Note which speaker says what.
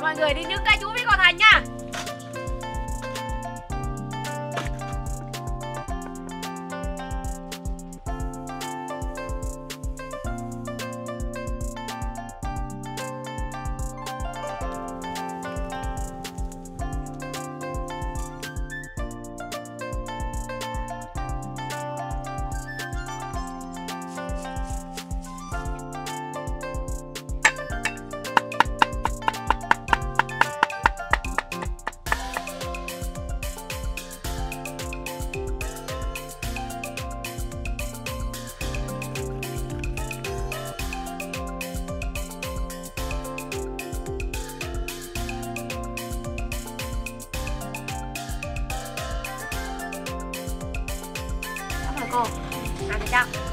Speaker 1: mọi người đi những cây chú Vĩ Cỏ Thành nha. Cô, làm được chưa?